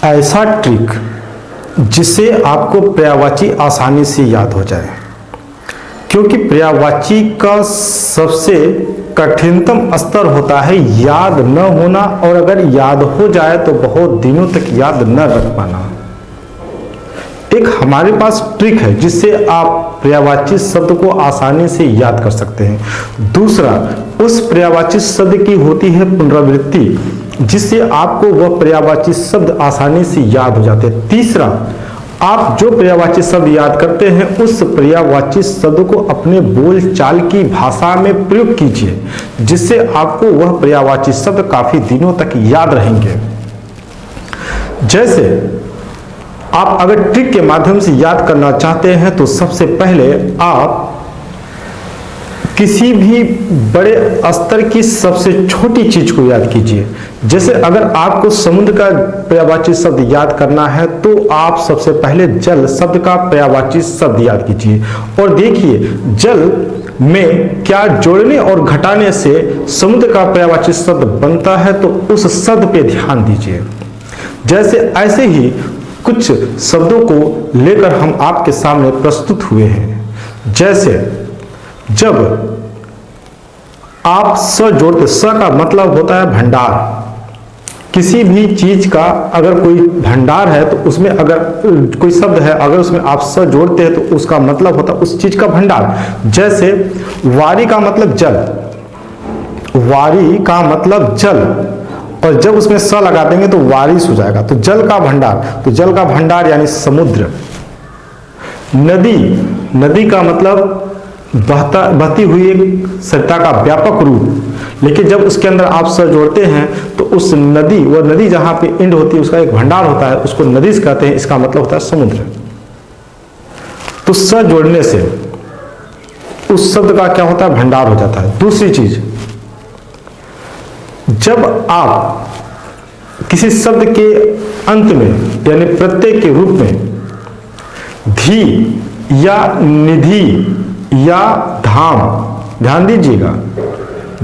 ऐसा ट्रिक जिससे आपको पर्यायवाची आसानी से याद हो जाए, क्योंकि पर्यायवाची का सबसे कठिनतम स्तर होता है याद न होना, और अगर याद हो जाए तो बहुत दिनों तक याद न रख पाना। एक हमारे पास ट्रिक है जिससे आप पर्यायवाची शब्द को आसानी से याद कर सकते हैं। दूसरा, उस पर्यायवाची शब्द की होती है पुनरावृत्ति, जिससे आपको वह पर्यायवाची शब्द आसानी से याद हो जाते हैं। तीसरा, आप जो पर्यायवाची शब्द याद करते हैं उस पर्यायवाची शब्द को अपने बोलचाल की भाषा में प्रयोग कीजिए, जिससे आपको वह पर्यायवाची शब्द काफी दिनों तक याद रहेंगे। जैसे आप अगर ट्रिक के माध्यम से याद करना चाहते हैं तो सबसे पहले आप किसी भी बड़े स्तर की सबसे छोटी चीज को याद कीजिए। जैसे अगर आपको समुद्र का पर्यायवाची शब्द याद करना है तो आप सबसे पहले जल शब्द का पर्यायवाची शब्द याद कीजिए, और देखिए जल में क्या जोड़ने और घटाने से समुद्र का पर्यायवाची शब्द बनता है, तो उस शब्द पे ध्यान दीजिए। जैसे ऐसे ही कुछ शब्दों को लेकर हम आपके सामने प्रस्तुत हुए हैं। जैसे जब आप स जोड़ते, स का मतलब होता है भंडार। किसी भी चीज का अगर कोई भंडार है तो उसमें अगर कोई शब्द है, अगर उसमें आप स जोड़ते हैं तो उसका मतलब होता है उस चीज का भंडार। जैसे वारी का मतलब जल, वारी का मतलब जल, और जब उसमें स लगा देंगे तो वारिस हो जाएगा, तो जल का भंडार। तो जल का भंडार यानी समुद्र। नदी, नदी का मतलब बहती हुई एक सरिता का व्यापक रूप, लेकिन जब उसके अंदर आप स जोड़ते हैं तो उस नदी, वह नदी जहां पे एंड होती है उसका एक भंडार होता है, उसको नदी कहते हैं, इसका मतलब होता है समुद्र। तो स जोड़ने से उस शब्द का क्या होता है, भंडार हो जाता है। दूसरी चीज, जब आप किसी शब्द के अंत में यानी प्रत्यय के रूप में धी या निधि या धाम, ध्यान दीजिएगा,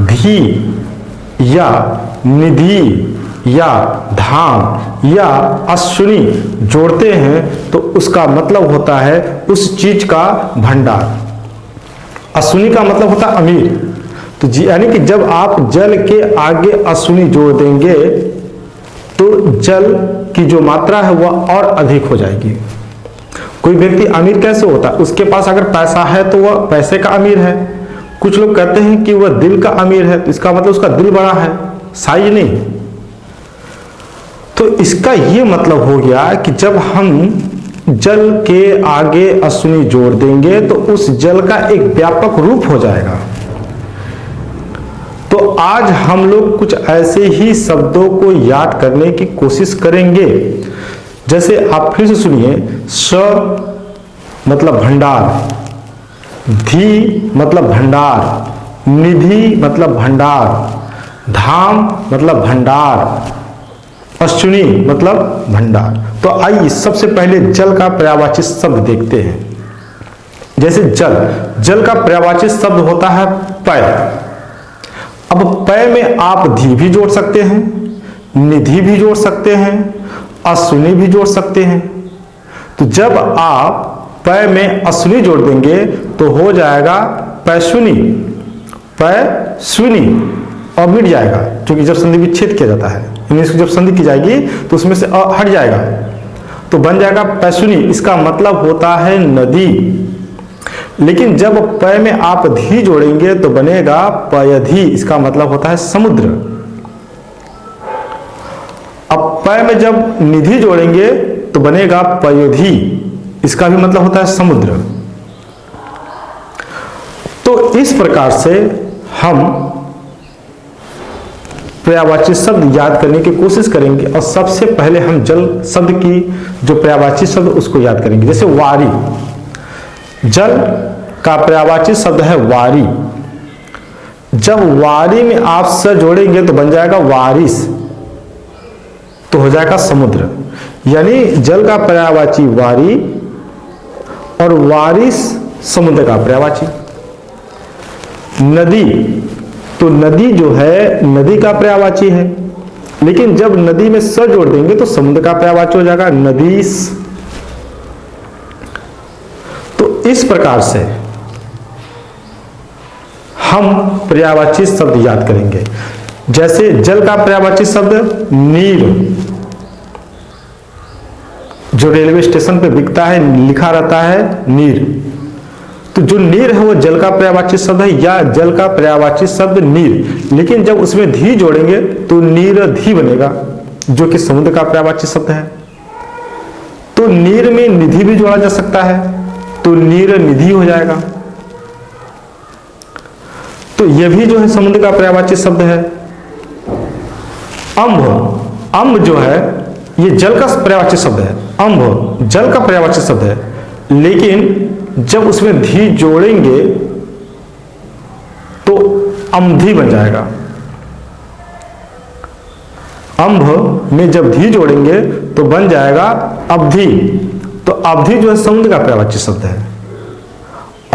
धी या निधि या धाम या अश्विनी जोड़ते हैं तो उसका मतलब होता है उस चीज का भंडार। अश्विनी का मतलब होता है अमीर। तो यानी कि जब आप जल के आगे अश्विनी जोड़ देंगे तो जल की जो मात्रा है वह और अधिक हो जाएगी। कोई व्यक्ति अमीर कैसे होता है, उसके पास अगर पैसा है तो वह पैसे का अमीर है। कुछ लोग कहते हैं कि वह दिल का अमीर है, तो इसका मतलब उसका दिल बड़ा है, साइज नहीं। तो इसका यह मतलब हो गया कि जब हम जल के आगे अश्विनी जोड़ देंगे तो उस जल का एक व्यापक रूप हो जाएगा। तो आज हम लोग कुछ ऐसे ही शब्दों को याद करने की कोशिश करेंगे। जैसे आप फिर से सुनिए, स मतलब भंडार, धी मतलब भंडार, निधि मतलब भंडार, धाम मतलब भंडार, अश्विनी मतलब भंडार। तो आइए सबसे पहले जल का पर्यायवाची शब्द देखते हैं। जैसे जल, जल का पर्यायवाची शब्द होता है पय। अब पय में आप धी भी जोड़ सकते हैं, निधि भी जोड़ सकते हैं, अश्विनी भी जोड़ सकते हैं। तो जब आप पय में अश्विनी जोड़ देंगे तो हो जाएगा पैश्विनी, पैश्विनी, और मिट जाएगा, क्योंकि जब संधि विच्छेद किया जाता है, इसकी जब संधि की जाएगी तो उसमें से अ हट जाएगा तो बन जाएगा पैश्विनी। इसका मतलब होता है नदी। लेकिन जब पय में आप धी जोड़ेंगे तो बनेगा पयधी, इसका मतलब होता है समुद्र। अब पय में जब निधि जोड़ेंगे तो बनेगा पयोधी, इसका भी मतलब होता है समुद्र। तो इस प्रकार से हम पर्यायवाची शब्द याद करने की कोशिश करेंगे, और सबसे पहले हम जल शब्द की जो पर्यायवाची शब्द उसको याद करेंगे। जैसे वारी, जल का पर्यायवाची शब्द है वारी। जब वारी में आप स जोड़ेंगे तो बन जाएगा वारिस, तो हो जाएगा समुद्र। यानी जल का पर्यायवाची वारी और वारिस समुद्र का पर्यायवाची। नदी, तो नदी जो है नदी का पर्यायवाची है। लेकिन जब नदी में स जोड़ देंगे तो समुद्र का पर्यायवाची हो जाएगा नदीस। तो इस प्रकार से हम पर्यायवाची शब्द याद करेंगे। जैसे जल का पर्यायवाची शब्द नीर, जो रेलवे स्टेशन पे बिकता है, लिखा रहता है नीर, तो जो नीर है वो जल का पर्यायवाची शब्द है, या जल का पर्यायवाची शब्द नीर, लेकिन जब उसमें धी जोड़ेंगे तो नीरधी बनेगा, जो कि समुद्र का पर्यायवाची शब्द है। तो नीर में निधि भी जोड़ा जा सकता है, तो नीर निधि हो जाएगा। तो यह भी जो है समुद्र का पर्यायवाची शब्द है। अम्भ, अम्भ जो है ये जल का पर्यायवाची शब्द है, अम्भ जल का पर्यायवाची शब्द है, लेकिन जब उसमें धी जोड़ेंगे तो अम्धी बन जाएगा। अम्भ में जब धी जोड़ेंगे तो बन जाएगा अवधि। तो अवधि जो है समुद्र का पर्यायवाची शब्द है,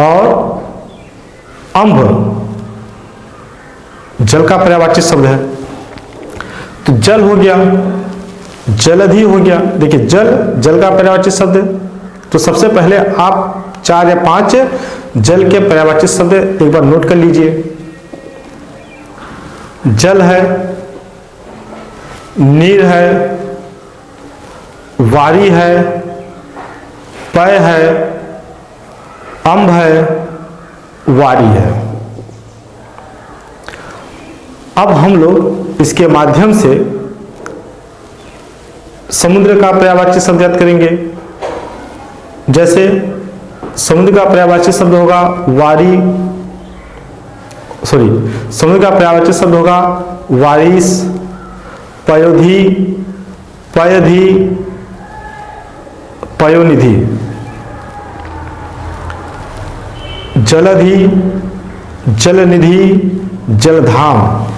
और अम्भ जल का पर्यायवाची शब्द है। तो जल हो गया, जलधि हो गया। देखिए जल, जल का पर्यायवाची शब्द है। तो सबसे पहले आप 4 या 5 जल के पर्यायवाची शब्द एक बार नोट कर लीजिए। जल है, नीर है, वारी है, पय है, अम्भ है, वारी है। अब हम लोग इसके माध्यम से समुद्र का पर्यायवाची शब्द याद करेंगे। जैसे समुद्र का पर्यायवाची शब्द होगा वारी, समुद्र का पर्यायवाची शब्द होगा वारिस, पयोधि, पयधि, पयोनिधि। जलधि, जलनिधि, जलधाम।